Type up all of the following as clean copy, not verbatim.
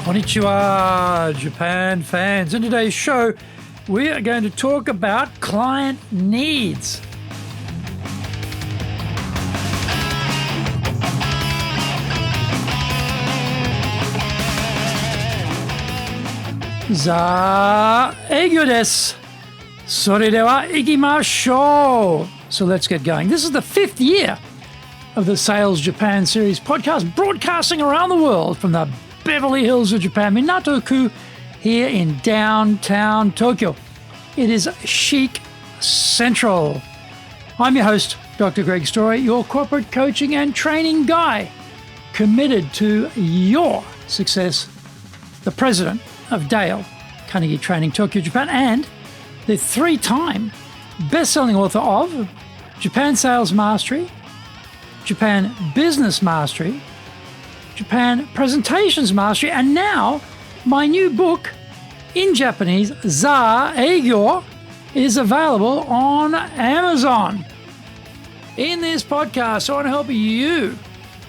Konnichiwa, Japan fans. In today's show, we are going to talk about client needs. Za eigyo desu. Sore de wa ikimashou. So let's get going. This is the 5th year of the Sales Japan series podcast, broadcasting around the world from the Beverly Hills of Japan, Minato-ku, here in downtown Tokyo. It is chic central. I'm your host, Dr. Greg Story, your corporate coaching and training guy, committed to your success, the president of Dale Carnegie Training Tokyo, Japan, and the 3-time best-selling author of Japan Sales Mastery, Japan Business Mastery, Japan Presentations Mastery, and now my new book in Japanese, Za Eigyo, is available on Amazon. In this podcast, I want to help you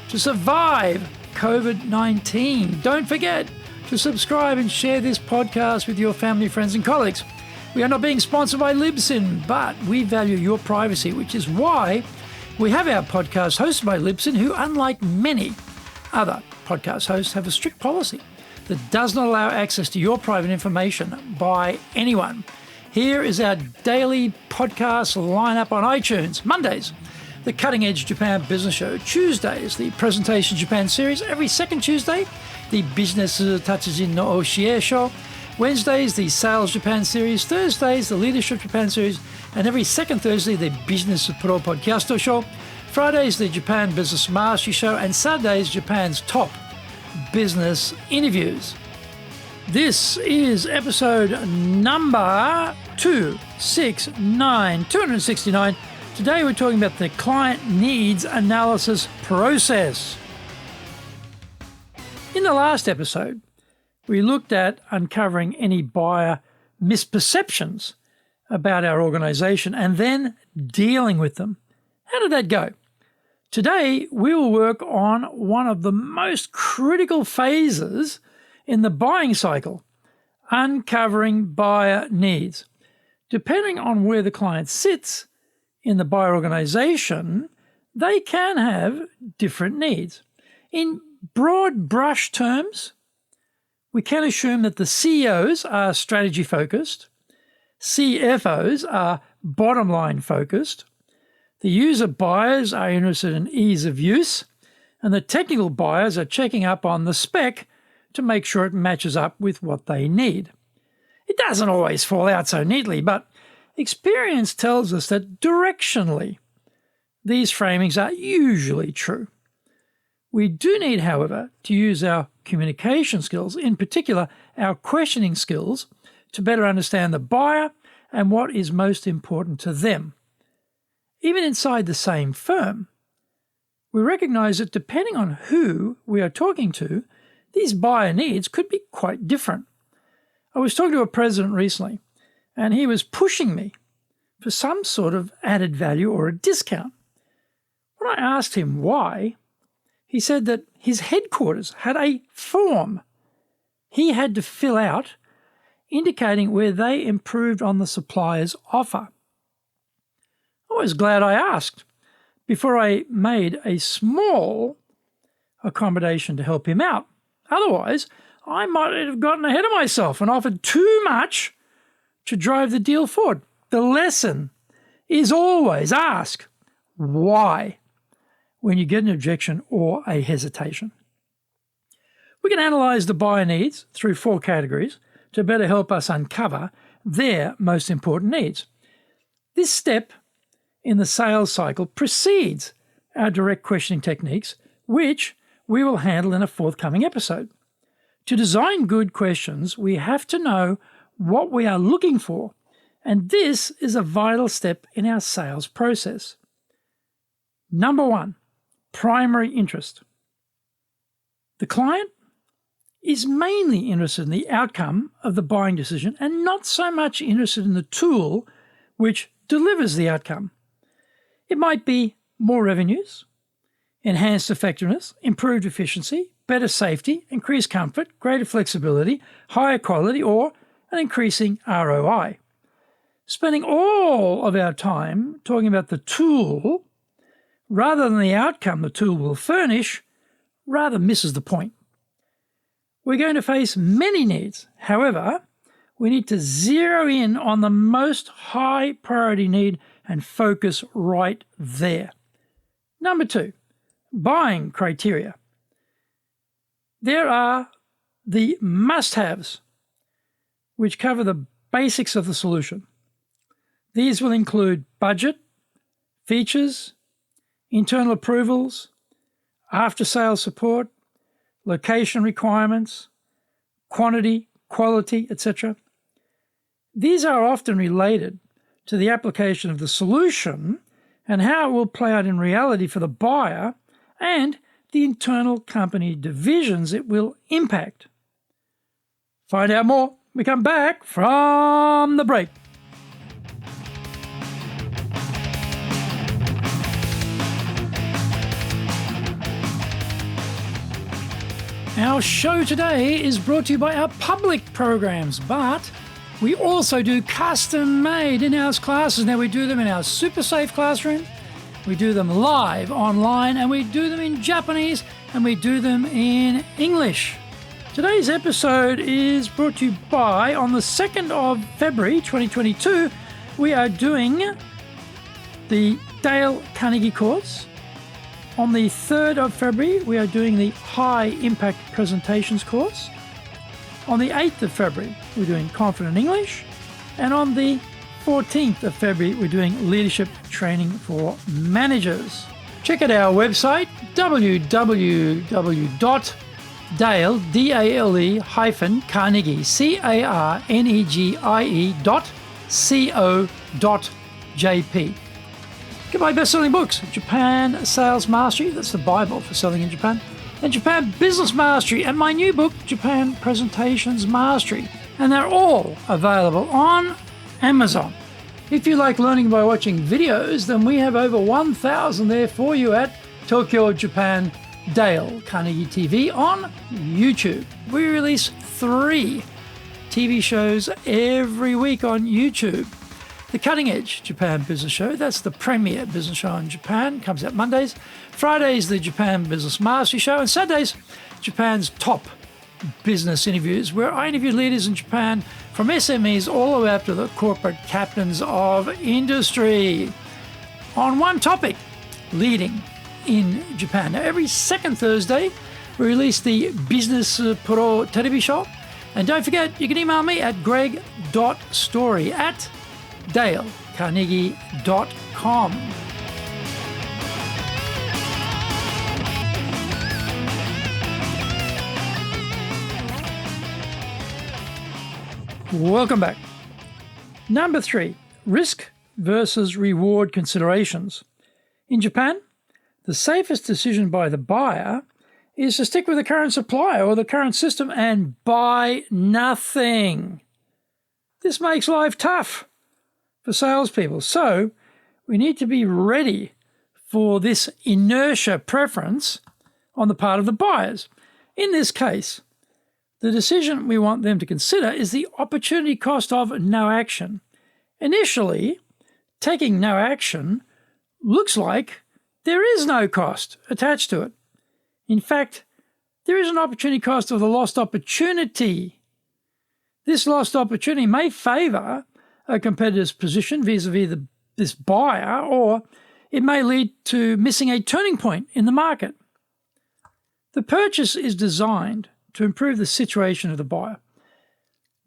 to survive COVID-19. Don't forget to subscribe and share this podcast with your family, friends, and colleagues. We are not being sponsored by Libsyn, but we value your privacy, which is why we have our podcast hosted by Libsyn, who, unlike many other podcast hosts, have a strict policy that does not allow access to your private information by anyone. Here is our daily podcast lineup on iTunes. Mondays, the Cutting Edge Japan Business Show. Tuesdays, the Presentation Japan series. Every second Tuesday, the Business Tatsujin no Oshie Show. Wednesdays, the Sales Japan series. Thursdays, the Leadership Japan series. And every second Thursday, the Business Pro Podcast Show. Fridays, the Japan Business Mastery Show. And Saturdays, Japan's top business interviews. This is episode number 269. Today we're talking about the client needs analysis process. In the last episode, we looked at uncovering any buyer misperceptions about our organization and then dealing with them. How did that go? Today, we will work on one of the most critical phases in the buying cycle, uncovering buyer needs. Depending on where the client sits in the buyer organization, they can have different needs. In broad brush terms, we can assume that the CEOs are strategy focused, CFOs are bottom line focused, the user buyers are interested in ease of use, and the technical buyers are checking up on the spec to make sure it matches up with what they need. It doesn't always fall out so neatly, but experience tells us that directionally, these framings are usually true. We do need, however, to use our communication skills, in particular our questioning skills, to better understand the buyer and what is most important to them. Even inside the same firm, we recognize that depending on who we are talking to, these buyer needs could be quite different. I was talking to a president recently, and he was pushing me for some sort of added value or a discount. When I asked him why, he said that his headquarters had a form he had to fill out indicating where they improved on the supplier's offer. I was glad I asked before I made a small accommodation to help him out. Otherwise, I might have gotten ahead of myself and offered too much to drive the deal forward. The lesson is always ask why when you get an objection or a hesitation. We can analyze the buyer needs through 4 categories to better help us uncover their most important needs. This step in the sales cycle precedes our direct questioning techniques, which we will handle in a forthcoming episode. To design good questions, we have to know what we are looking for, and this is a vital step in our sales process. Number 1, primary interest. The client is mainly interested in the outcome of the buying decision and not so much interested in the tool which delivers the outcome. It might be more revenues, enhanced effectiveness, improved efficiency, better safety, increased comfort, greater flexibility, higher quality, or an increasing ROI. Spending all of our time talking about the tool rather than the outcome the tool will furnish rather misses the point. We're going to face many needs. However, we need to zero in on the most high priority need and focus right there. Number 2, buying criteria. There are the must-haves, which cover the basics of the solution. These will include budget, features, internal approvals, after-sales support, location requirements, quantity, quality, etc. These are often related to the application of the solution and how it will play out in reality for the buyer and the internal company divisions it will impact. Find out more when we come back from the break. Our show today is brought to you by our public programs, but we also do custom-made in-house classes. Now, we do them in our super safe classroom, we do them live online, and we do them in Japanese, and we do them in English. Today's episode is brought to you by, on the 2nd of February 2022, we are doing the Dale Carnegie course. On the 3rd of February, we are doing the High Impact Presentations course. On the 8th of February, we're doing Confident English. And on the 14th of February, we're doing Leadership Training for Managers. Check out our website, www.dale-carnegie, carnegie.co.jp. Get my best-selling books, Japan Sales Mastery, that's the Bible for selling in Japan, and Japan Business Mastery, and my new book, Japan Presentations Mastery. And they're all available on Amazon. If you like learning by watching videos, then we have over 1,000 there for you at Tokyo, Japan, Dale Carnegie TV on YouTube. We release 3 TV shows every week on YouTube. The Cutting Edge Japan Business Show, that's the premier business show in Japan, comes out Mondays. Fridays, the Japan Business Mastery Show, and Saturdays, Japan's top business interviews, where I interview leaders in Japan from SMEs all the way up to the corporate captains of industry on one topic, leading in Japan. Now, every second Thursday, we release the Business Pro Television Show. And don't forget, you can email me at greg.story@dalecarnegie.com. Welcome back. Number 3, risk versus reward considerations. In Japan, the safest decision by the buyer is to stick with the current supplier or the current system and buy nothing. This makes life tough for salespeople. So we need to be ready for this inertia preference on the part of the buyers. In this case, the decision we want them to consider is the opportunity cost of no action. Initially, taking no action looks like there is no cost attached to it. In fact, there is an opportunity cost of the lost opportunity. This lost opportunity may favor a competitor's position vis-a-vis this buyer, or it may lead to missing a turning point in the market. The purchase is designed to improve the situation of the buyer.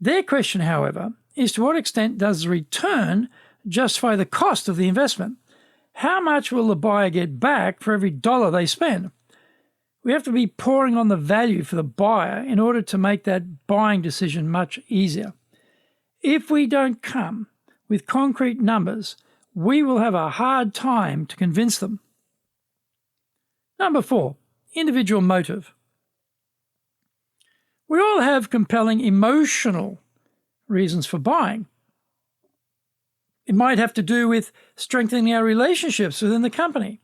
Their question, however, is to what extent does the return justify the cost of the investment? How much will the buyer get back for every dollar they spend? We have to be pouring on the value for the buyer in order to make that buying decision much easier. If we don't come with concrete numbers, we will have a hard time to convince them. Number 4, individual motive. We all have compelling emotional reasons for buying. It might have to do with strengthening our relationships within the company,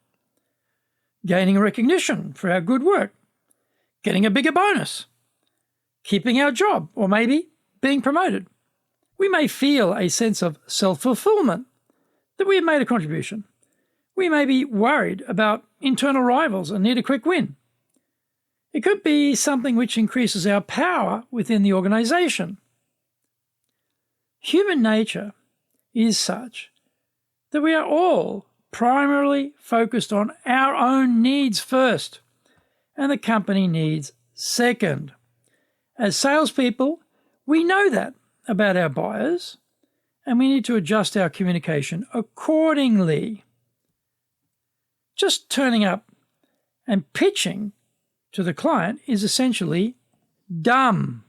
gaining recognition for our good work, getting a bigger bonus, keeping our job, or maybe being promoted. We may feel a sense of self-fulfillment that we have made a contribution. We may be worried about internal rivals and need a quick win. It could be something which increases our power within the organization. Human nature is such that we are all primarily focused on our own needs first and the company needs second. As salespeople, we know that about our buyers, and we need to adjust our communication accordingly. Just turning up and pitching to the client is essentially dumb.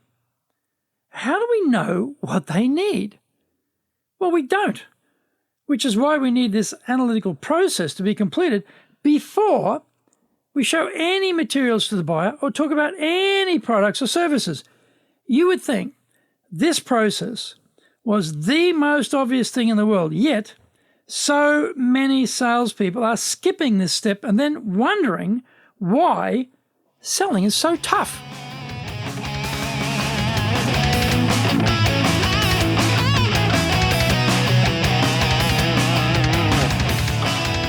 How do we know what they need? Well, we don't, which is why we need this analytical process to be completed before we show any materials to the buyer or talk about any products or services. You would think this process was the most obvious thing in the world, yet so many salespeople are skipping this step and then wondering why selling is so tough.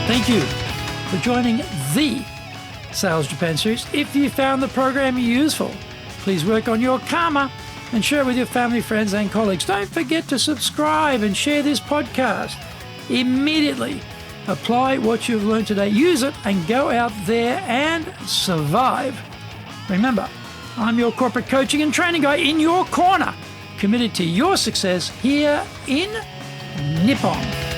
Thank you for joining the Sales Japan series. If you found the program useful, please work on your karma and share it with your family, friends, and colleagues. Don't forget to subscribe and share this podcast. Immediately apply what you've learned today. Use it and go out there and survive. Remember, I'm your corporate coaching and training guy in your corner, committed to your success here in Nippon.